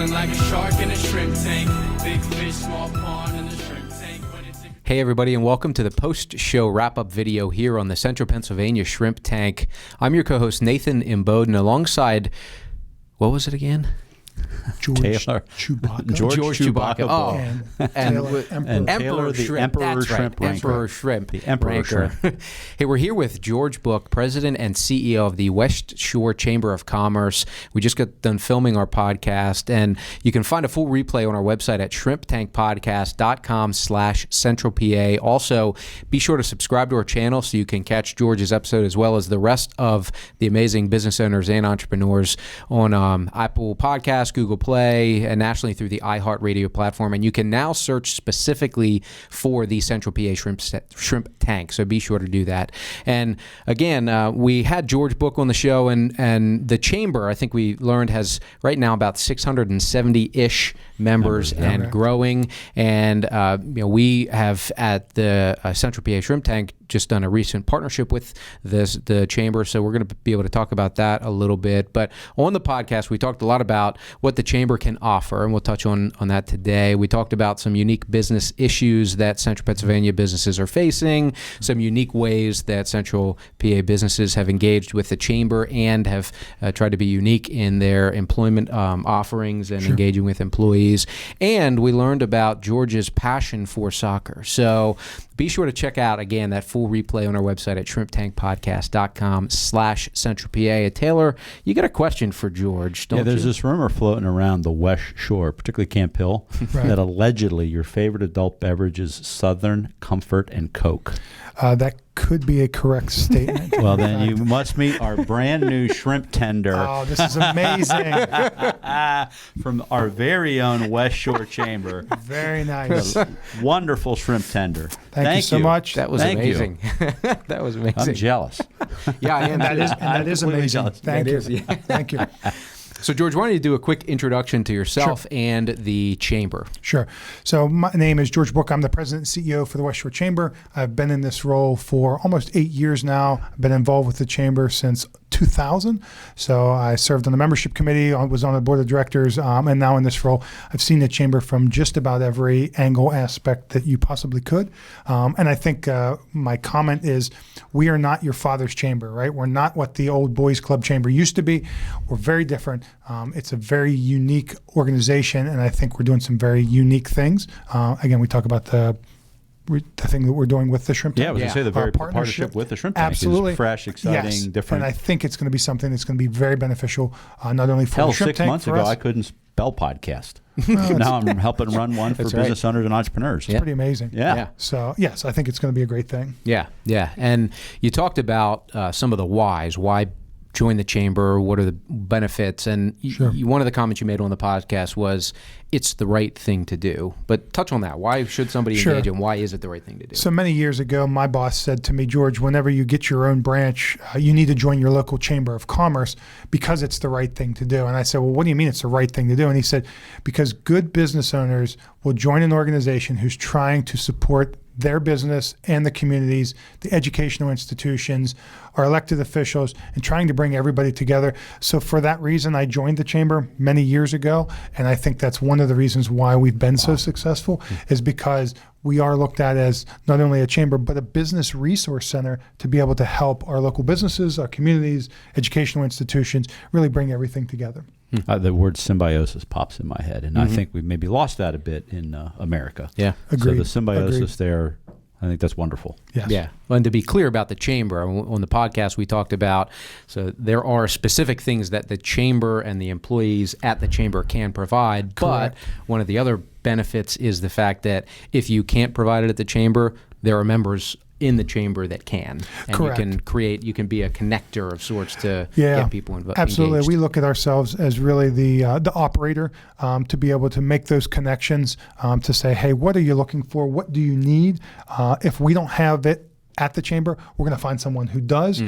Swimming like a shark in a shrimp tank. Big fish, small pond in the shrimp tank. Hey everybody, and welcome to the post-show wrap-up video here on the Central Pennsylvania Shrimp Tank. I'm your co-host Nathan Imboden, alongside, what was it again? George Chewbacca. Oh, and Emperor Shrimp. Emperor That's Shrimp right. Ranker. Emperor Shrimp. The Emperor Ranker. Shrimp. Hey, we're here with George Book, President and CEO of the West Shore Chamber of Commerce. We just got done filming our podcast, and you can find a full replay on our website at shrimptankpodcast.com/centralpa. Also, be sure to subscribe to our channel so you can catch George's episode as well as the rest of the amazing business owners and entrepreneurs on Apple Podcasts, Google Play, and nationally through the iHeartRadio platform. And you can now search specifically for the Central PA Shrimp Tank, so be sure to do that. And again, we had George Book on the show, and the chamber, I think we learned, has right now about 670-ish members and growing. And we have at the Central PA Shrimp Tank just done a recent partnership with the chamber, so we're going to be able to talk about that a little bit. But on the podcast, we talked a lot about what the chamber can offer, and we'll touch on that today. We talked about some unique business issues that Central Pennsylvania businesses are facing, some unique ways that Central PA businesses have engaged with the chamber and have tried to be unique in their employment offerings and engaging with employees. And we learned about George's passion for soccer. So be sure to check out, again, that full replay on our website at shrimptankpodcast.com/centralpa. Taylor, you got a question for George, don't you? Yeah, there's this rumor floating around the West Shore, particularly Camp Hill, that allegedly your favorite adult beverage is Southern Comfort and Coke. That could be a correct statement. Well, then you must meet our brand new shrimp tender. Oh, this is amazing. From our very own West Shore Chamber. Very nice. Wonderful shrimp tender. Thank you so much. That was amazing. That was amazing. I'm jealous. Yeah, I am. That is amazing. Jealous. Thank you. Thank you. So, George, why don't you do a quick introduction to yourself and the chamber? Sure. So my name is George Book. I'm the president and CEO for the West Shore Chamber. I've been in this role for almost 8 years now. I've been involved with the chamber since 2000. So I served on the membership committee, was on the board of directors, and now in this role, I've seen the chamber from just about every angle, aspect that you possibly could. And I think my comment is, we are not your father's chamber, right? We're not what the old boys club chamber used to be. We're very different. It's a very unique organization, and I think we're doing some very unique things. Again, we talk about the thing that we're doing with the shrimp tank. Yeah, I was going to say the very partnership with the shrimp tank absolutely is fresh, exciting, different. And I think it's going to be something that's going to be very beneficial, not only for the shrimp 6 tank, months for ago, us. I couldn't spell podcast. Now I'm helping run one for business owners and entrepreneurs. It's pretty amazing. Yeah. So, yes, I think it's going to be a great thing. Yeah. And you talked about some of the whys. Why join the chamber? What are the benefits? And one of the comments you made on the podcast was it's the right thing to do. But touch on that. Why should somebody engage, and why is it the right thing to do? So many years ago, my boss said to me, George, whenever you get your own branch, you need to join your local chamber of commerce because it's the right thing to do. And I said, well, what do you mean it's the right thing to do? And he said, because good business owners will join an organization who's trying to support their business and the communities, the educational institutions, our elected officials, and trying to bring everybody together. So for that reason, I joined the chamber many years ago, and I think that's one of the reasons why we've been so successful, is because we are looked at as not only a chamber, but a business resource center to be able to help our local businesses, our communities, educational institutions, really bring everything together. The word symbiosis pops in my head, and I think we've maybe lost that a bit in America. Yeah. Agreed. So the symbiosis there, I think that's wonderful. Yes. Yeah. Well, and to be clear about the chamber, on the podcast we talked about, so there are specific things that the chamber and the employees at the chamber can provide. Correct. But one of the other benefits is the fact that if you can't provide it at the chamber, there are members in the chamber that can. And Correct. you can be a connector of sorts to Yeah, get people involved. absolutely. Engaged. We look at ourselves as really the operator to be able to make those connections, to say, hey, what are you looking for? What do you need? If we don't have it at the chamber, we're going to find someone who does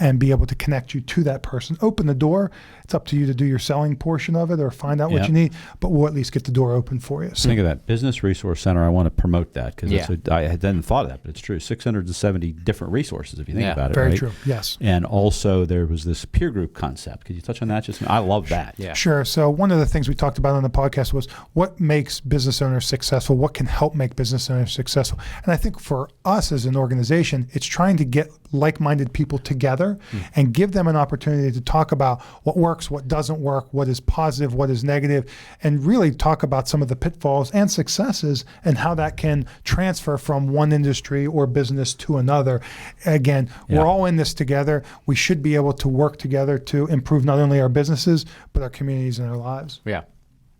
and be able to connect you to that person. Open the door. It's up to you to do your selling portion of it or find out what you need, but we'll at least get the door open for you. So think of that Business Resource Center. I want to promote that because I hadn't thought of that, but it's true. 670 different resources if you think about it. Very right? true. Yes. And also there was this peer group concept. Could you touch on that? I love that. Yeah. Sure. So one of the things we talked about on the podcast was what makes business owners successful, what can help make business owners successful. And I think for us as an organization, it's trying to get like-minded people together and give them an opportunity to talk about what works, what doesn't work, what is positive, what is negative, and really talk about some of the pitfalls and successes and how that can transfer from one industry or business to another. Again, we're all in this together. We should be able to work together to improve not only our businesses, but our communities and our lives. Yeah.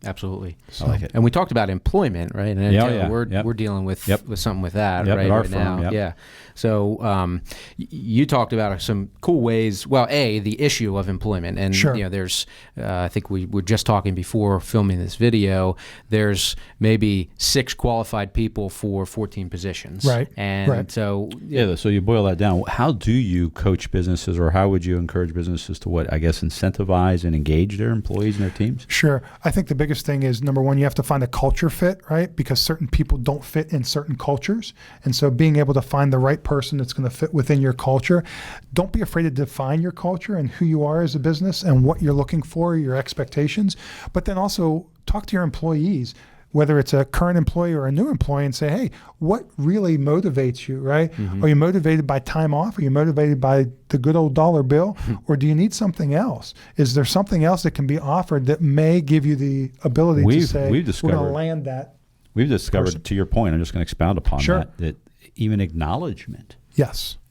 Absolutely. I like it. And we talked about employment, right? And we're dealing with something with that right now. Yeah. So you talked about some cool ways. Well, the issue of employment, and there's I think we were just talking before filming this video. There's maybe 6 qualified people for 14 positions, right? And so so you boil that down. How do you coach businesses, or how would you encourage businesses to incentivize and engage their employees and their teams? Sure. I think the biggest thing is, number one, you have to find a culture fit, right? Because certain people don't fit in certain cultures. And so being able to find the right person that's going to fit within your culture. Don't be afraid to define your culture and who you are as a business and what you're looking for, your expectations. But then also talk to your employees, whether it's a current employee or a new employee, and say, hey, what really motivates you, right? Are you motivated by time off? Are you motivated by the good old dollar bill? Or do you need something else? Is there something else that can be offered that may give you the ability to say, we're going to land that? We've discovered, person. To your point, I'm just going to expound upon that even acknowledgement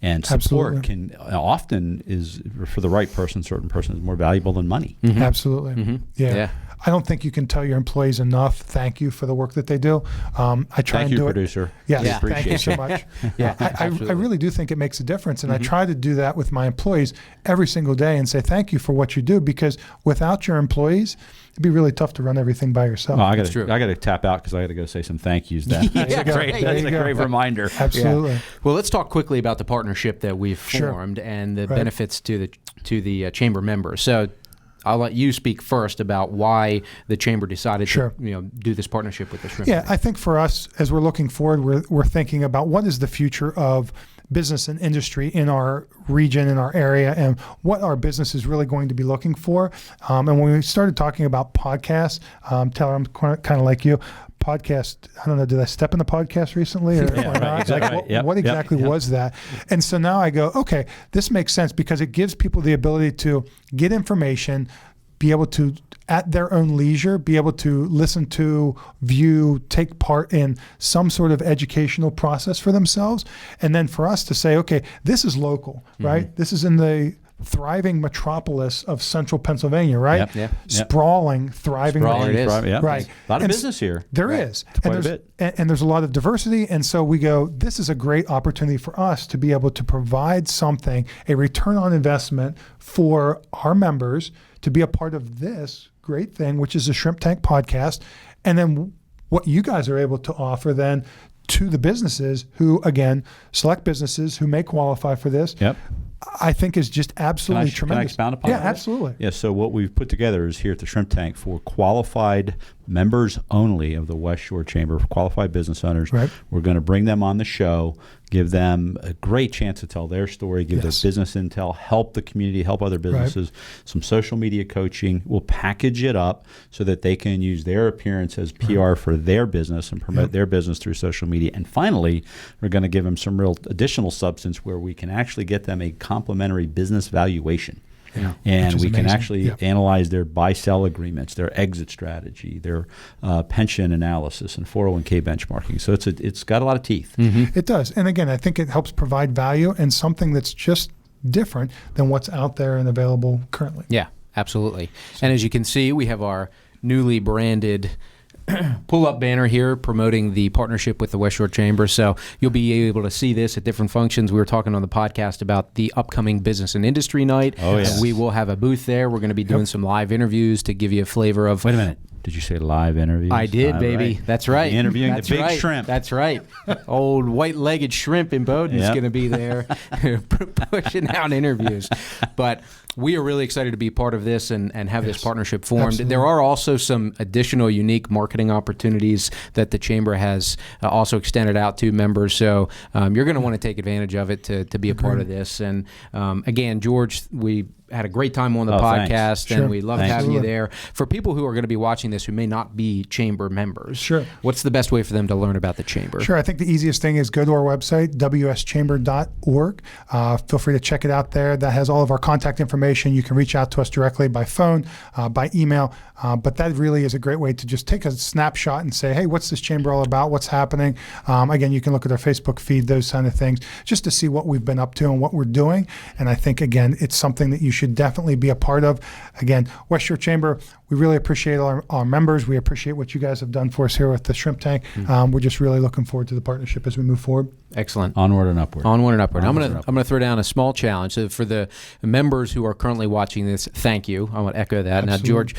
and support can often is, for the right person, certain person is more valuable than money. Absolutely. Yeah. I don't think you can tell your employees enough thank you for the work that they do. I try and do it. Producer. Yes, thank you so much. I really do think it makes a difference, and I try to do that with my employees every single day and say thank you for what you do, because without your employees, it'd be really tough to run everything by yourself. I got to tap out because I got to go say some thank yous. That's a great reminder. Absolutely. Yeah. Well, let's talk quickly about the partnership that we've formed and the benefits to the chamber members. So I'll let you speak first about why the chamber decided to do this partnership with the Shrimp Tank. I think for us, as we're looking forward, we're thinking about what is the future of business and industry in our region, in our area, and what our business is really going to be looking for. And when we started talking about podcasts, Taylor, I'm kind of like you. Podcast, I don't know, did I step in the podcast recently or not? Exactly. What exactly was that? And so now I go, okay, this makes sense because it gives people the ability to get information, be able to, at their own leisure, be able to listen to, view, take part in some sort of educational process for themselves. And then for us to say, okay, this is local, right? This is in the thriving metropolis of central Pennsylvania, right? Sprawling, thriving. It is. Right. A lot of business here. There is. Quite a bit. And there's a lot of diversity. And so we go, this is a great opportunity for us to be able to provide something, a return on investment for our members to be a part of this great thing, which is the Shrimp Tank podcast. And then what you guys are able to offer then to the businesses who, again, select businesses who may qualify for this. I think is just absolutely tremendous. Can I expound upon that? Yeah, absolutely. Yeah, so what we've put together is here at the Shrimp Tank for qualified members only of the West Shore Chamber, for qualified business owners. Right. We're going to bring them on the show, give them a great chance to tell their story, give their business intel, help the community, help other businesses, some social media coaching. We'll package it up so that they can use their appearance as PR for their business and promote their business through social media. And finally, we're going to give them some real additional substance where we can actually get them a complimentary business valuation. And we can actually analyze their buy-sell agreements, their exit strategy, their pension analysis, and 401k benchmarking. So it's got a lot of teeth. It does. And again, I think it helps provide value and something that's just different than what's out there and available currently. Yeah, absolutely. And as you can see, we have our newly branded pull-up banner here promoting the partnership with the West Shore Chamber. So you'll be able to see this at different functions. We were talking on the podcast about the upcoming Business and Industry Night. Oh, yes. We will have a booth there. We're going to be doing some live interviews to give you a flavor of... Wait a minute. Did you say live interviews? I did, All baby. right. That's right. Interviewing That's the big right. shrimp. That's right. Old white-legged shrimp in Bowdoin is Yep. going to be there pushing out interviews. But we are really excited to be part of this and have this partnership formed. Absolutely. There are also some additional unique marketing opportunities that the Chamber has also extended out to members. So you're going to want to take advantage of it to be a part of this. And again, George, we had a great time on the podcast, thanks. and Sure. we love Thanks. having you Absolutely. there. For people who are going to be watching this who may not be Chamber members, Sure. what's the best way for them to learn about the Chamber? Sure. I think the easiest thing is go to our website, wschamber.org. Feel free to check it out there. That has all of our contact information. You can reach out to us directly by phone, by email. But that really is a great way to just take a snapshot and say, hey, what's this chamber all about? What's happening? Again, you can look at our Facebook feed, those kind of things, just to see what we've been up to and what we're doing. And I think, again, it's something that you should definitely be a part of. Again, West Shore Chamber, we really appreciate our members. We appreciate what you guys have done for us here with the shrimp tank. We're just really looking forward to the partnership as we move forward. Excellent. Onward and upward. Onward and upward. Onward I'm and gonna throw down a small challenge. So for the members who are currently watching this, thank you. I want to echo that. Absolutely. Now, George,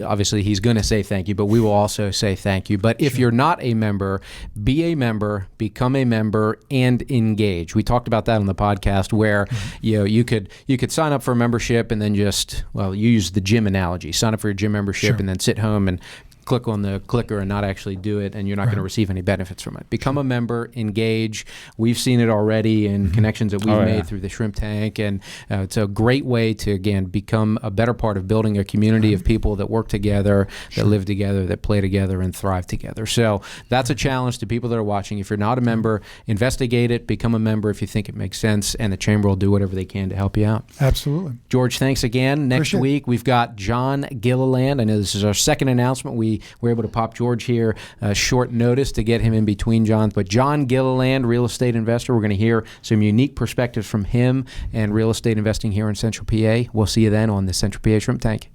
obviously he's going to say thank you, but we will also say thank you. But if you're not a member, be a member, become a member, and engage. We talked about that on the podcast where you could sign up for a membership and then just, well, you use the gym analogy. Sign up for your gym membership and then sit home and click on the clicker and not actually do it, and you're not going to receive any benefits from it. Become a member, engage. We've seen it already in connections that we've made through the shrimp tank, and it's a great way to, again, become a better part of building a community of people that work together, that live together, that play together, and thrive together. So that's a challenge to people that are watching. If you're not a member, investigate it, become a member if you think it makes sense, and the Chamber will do whatever they can to help you out. Absolutely. George, thanks again. Next Appreciate it. week, we've got John We I know this is our second announcement. We were able to pop George here short notice to get him in between Johns. But John Gilliland, real estate investor, we're going to hear some unique perspectives from him and real estate investing here in Central PA. We'll see you then on the Central PA Shrimp Tank.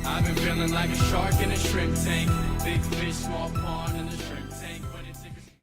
I've been feeling like a